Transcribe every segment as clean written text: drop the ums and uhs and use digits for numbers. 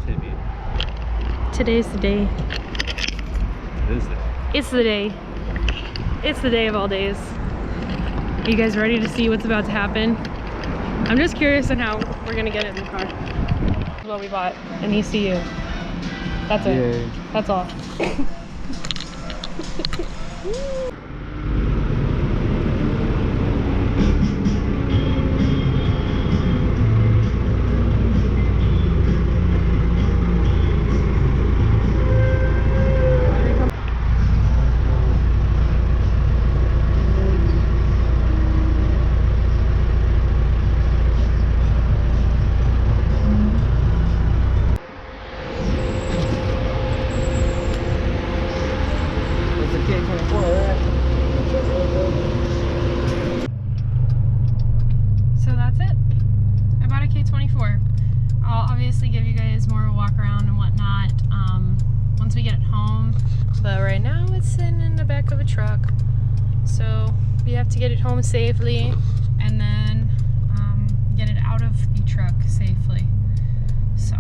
Timmy. Today's the day. It is the day. It's the day. It's the day of all days. Are you guys ready to see what's about to happen? I'm just curious on how we're gonna get it in the car. This is what we bought, an ECU. That's it. Yay. That's all. So that's it. I bought a K24. I'll obviously give you guys more of a walk around and whatnot once we get it home. But right now it's sitting in the back of a truck. So we have to get it home safely and then get it out of the truck safely. So.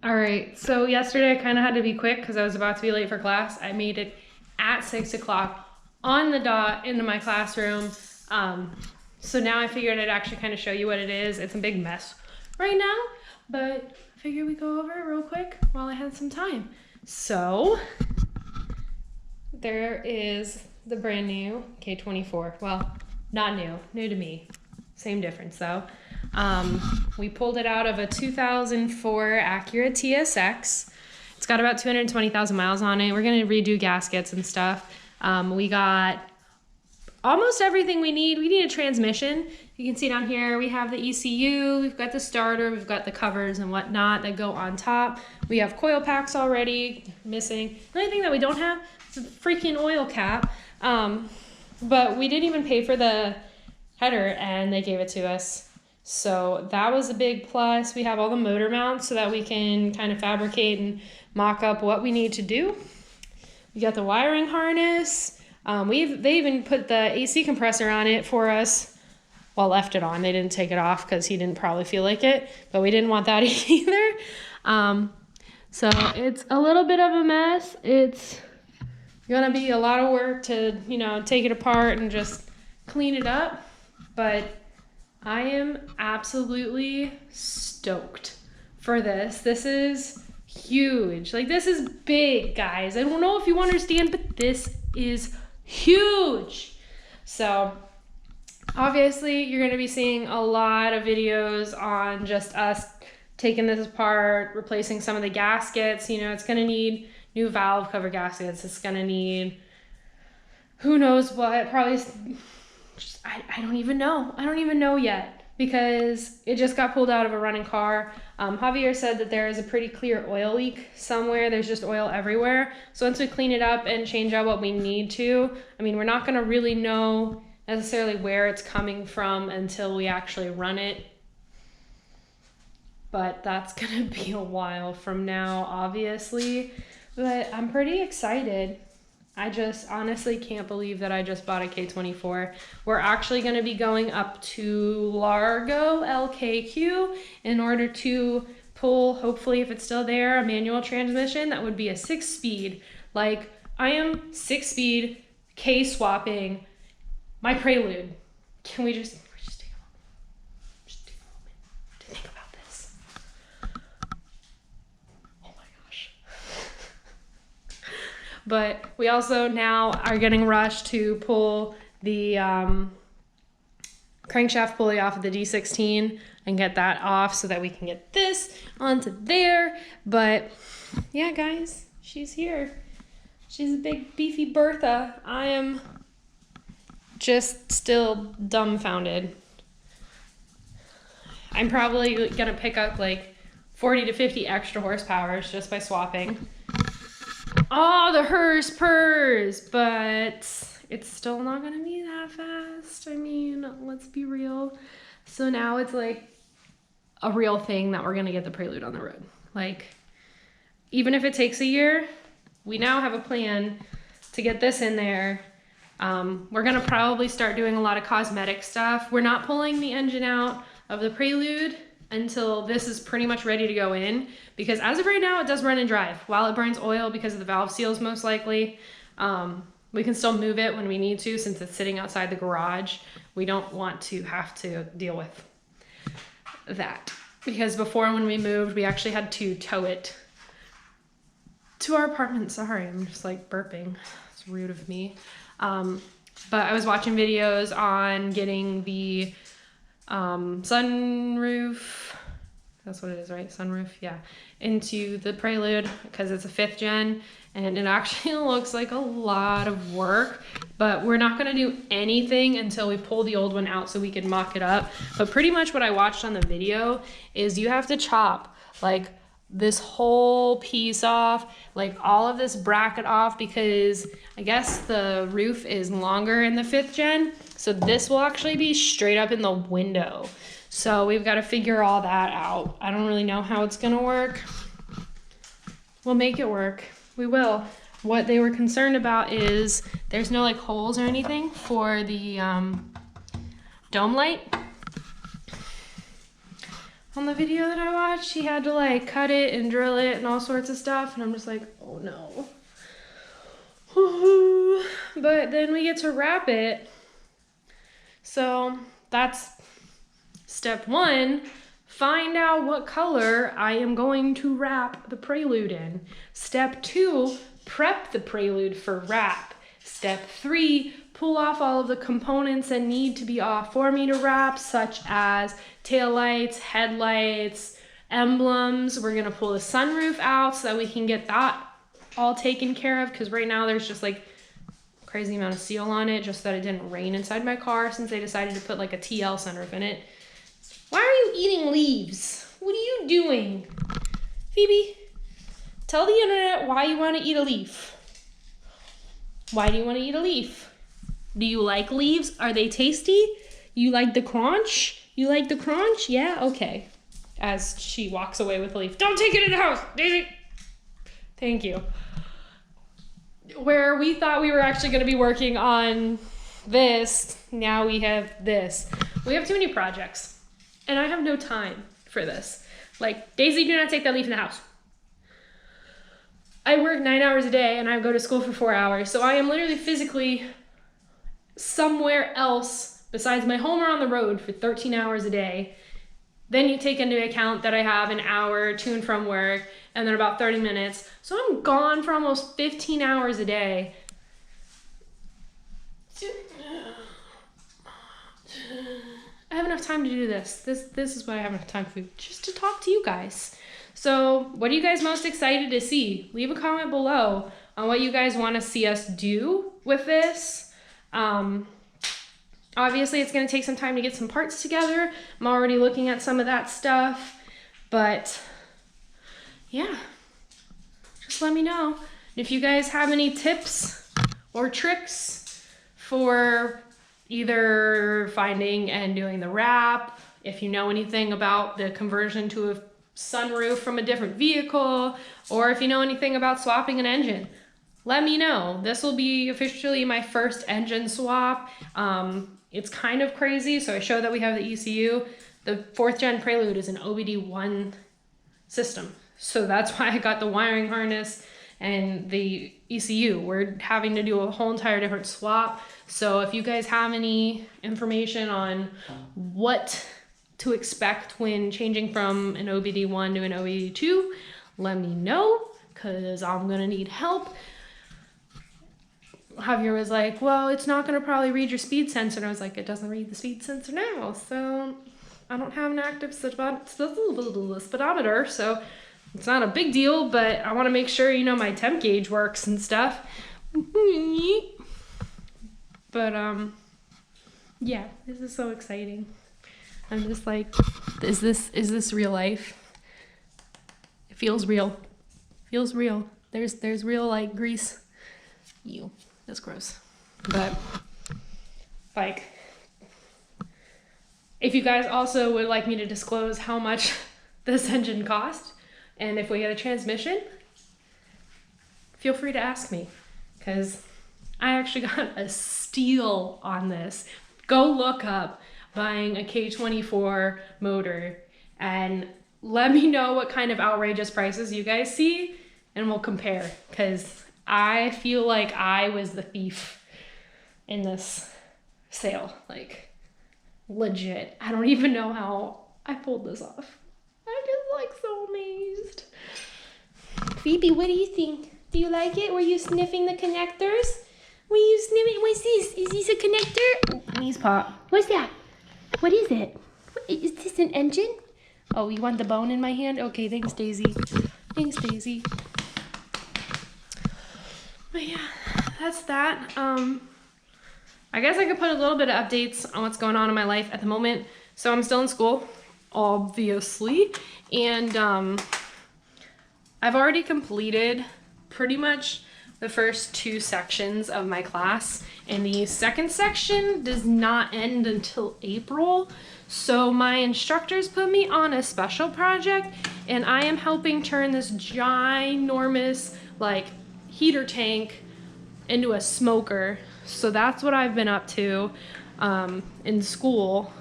Alright, so yesterday I kind of had to be quick because I was about to be late for class. I made it at 6 o'clock on the dot into my classroom. So now I figured I'd actually kind of show you what it is. It's a big mess right now, but I figured we'd go over it real quick while I had some time. So there is the brand new K24. Well, not new, new to me. Same difference though. We pulled it out of a 2004 Acura TSX. It's got about 220,000 miles on it. We're gonna redo gaskets and stuff. We got almost everything we need. We need a transmission. You can see down here, we have the ECU, we've got the starter, we've got the covers and whatnot that go on top. We have coil packs already missing. The only thing that we don't have is a freaking oil cap. But we didn't even pay for the header and they gave it to us. So that was a big plus. We have all the motor mounts so that we can kind of fabricate and mock up what we need to do. We got the wiring harness. They even put the AC compressor on it for us. Well, left it on. They didn't take it off because he didn't probably feel like it, but we didn't want that either. So it's a little bit of a mess. It's gonna be a lot of work to, you know, take it apart and just clean it up, but I am absolutely stoked for this. This is huge. Like, this is big, guys. I don't know if you understand, but this is huge. So obviously you're going to be seeing a lot of videos on just us taking this apart, replacing some of the gaskets. You know, it's going to need new valve cover gaskets. It's going to need who knows what, probably just, I don't even know. I don't even know yet because it just got pulled out of a running car. Javier said that there is a pretty clear oil leak somewhere. There's just oil everywhere. So once we clean it up and change out what we need to, I mean, we're not going to really know necessarily where it's coming from until we actually run it. But that's going to be a while from now, obviously. But I'm pretty excited. I just honestly can't believe that I just bought a K24. We're actually going to be going up to Largo, LKQ, in order to pull, hopefully if it's still there, a manual transmission. That would be a 6-speed. Like, I am 6-speed K-swapping my Prelude. Can we just take a moment? Just take a moment to think about this. Oh my gosh. But we also now are getting rushed to pull the crankshaft pulley off of the D16 and get that off so that we can get this onto there. But yeah, guys, she's here. She's a big beefy Bertha. I am just still dumbfounded. I'm probably gonna pick up like 40 to 50 extra horsepower just by swapping. Oh, the hearse purrs, but it's still not gonna be that fast. I mean, let's be real. So now it's like a real thing that we're gonna get the Prelude on the road. Like, even if it takes a year, we now have a plan to get this in there. We're gonna probably start doing a lot of cosmetic stuff. We're not pulling the engine out of the Prelude until this is pretty much ready to go in, because as of right now, it does run and drive. While it burns oil because of the valve seals most likely, we can still move it when we need to since it's sitting outside the garage. We don't want to have to deal with that, because before when we moved, we actually had to tow it to our apartment. Sorry, I'm just like burping. It's rude of me. But I was watching videos on getting the sunroof, that's what it is, right? Sunroof, yeah, into the Prelude because it's a 5th gen, and it actually looks like a lot of work, but we're not going to do anything until we pull the old one out so we can mock it up. But pretty much what I watched on the video is you have to chop like this whole piece off, like all of this bracket off, because I guess the roof is longer in the 5th gen, so this will actually be straight up in the window. So we've got to figure all that out. I don't really know how it's gonna work. We'll make it work. We will. What they were concerned about is there's no like holes or anything for the dome light. On the video that I watched, he had to like cut it and drill it and all sorts of stuff, and I'm just like, oh no. But then we get to wrap it. So that's step 1. Find out what color I am going to wrap the Prelude in. Step 2, prep the Prelude for wrap. Step 3, pull off all of the components that need to be off for me to wrap, such as taillights, headlights, emblems. We're gonna pull the sunroof out so that we can get that all taken care of, because right now there's just like crazy amount of seal on it just so that it didn't rain inside my car since they decided to put like a TL sunroof in it. Why are you eating leaves? What are you doing? Phoebe, tell the internet why you want to eat a leaf. Why do you want to eat a leaf? Do you like leaves? Are they tasty? You like the crunch? You like the crunch? Yeah? Okay. As she walks away with the leaf. Don't take it in the house, Daisy! Thank you. Where we thought we were actually going to be working on this, now we have this. We have too many projects, and I have no time for this. Like, Daisy, do not take that leaf in the house. I work 9 hours a day, and I go to school for 4 hours, so I am literally physically somewhere else besides my home or on the road for 13 hours a day. Then you take into account that I have an hour to and from work, and then about 30 minutes. So I'm gone for almost 15 hours a day. I have enough time to do this. This is what I have enough time for, just to talk to you guys. So what are you guys most excited to see? Leave a comment below on what you guys want to see us do with this. Obviously, it's going to take some time to get some parts together. I'm already looking at some of that stuff, but yeah, just let me know. If you guys have any tips or tricks for either finding and doing the wrap, if you know anything about the conversion to a sunroof from a different vehicle, or if you know anything about swapping an engine, let me know. This will be officially my first engine swap. It's kind of crazy. So I show that we have the ECU. The 4th gen Prelude is an OBD1 system. So that's why I got the wiring harness and the ECU. We're having to do a whole entire different swap. So if you guys have any information on what to expect when changing from an OBD1 to an OBD2, let me know, because I'm gonna need help. Javier was like, well, it's not going to probably read your speed sensor. And I was like, it doesn't read the speed sensor now. So I don't have an active speedometer. So it's not a big deal, but I want to make sure, you know, my temp gauge works and stuff. But, yeah, this is so exciting. I'm just like, is this real life? It feels real. Feels real. There's real like grease. Ew, that's gross. But like, if you guys also would like me to disclose how much this engine cost, and if we get a transmission, feel free to ask me, because I actually got a steal on this. Go look up buying a K24 motor and let me know what kind of outrageous prices you guys see, and we'll compare, because I feel like I was the thief in this sale. Like, legit. I don't even know how I pulled this off. I'm just like so amazed. Phoebe, what do you think? Do you like it? Were you sniffing the connectors? Were you sniffing? What's this? Is this a connector? Knees pop. What's that? What is it? Is this an engine? Oh, you want the bone in my hand? Okay, thanks, Daisy. Thanks, Daisy. But yeah, that's that. I guess I could put a little bit of updates on what's going on in my life at the moment. So I'm still in school, obviously, and I've already completed pretty much the first 2 sections of my class, and the second section does not end until April. So my instructors put me on a special project, and I am helping turn this ginormous like heater tank into a smoker. So that's what I've been up to in school.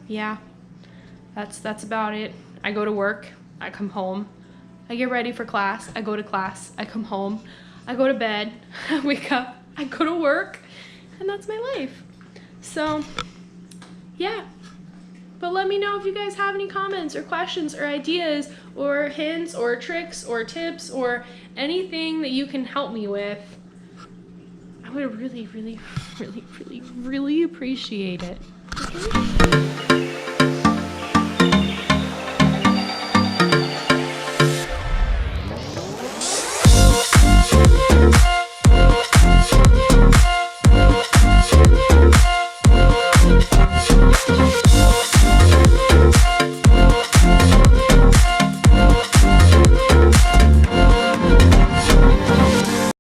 Yeah, that's about it. I go to work, I come home, I get ready for class, I go to class, I come home, I go to bed, I wake up, I go to work, and that's my life. So yeah, but let me know if you guys have any comments or questions or ideas or hints or tricks or tips or anything that you can help me with. I would really, really, really, really, really appreciate it. Okay?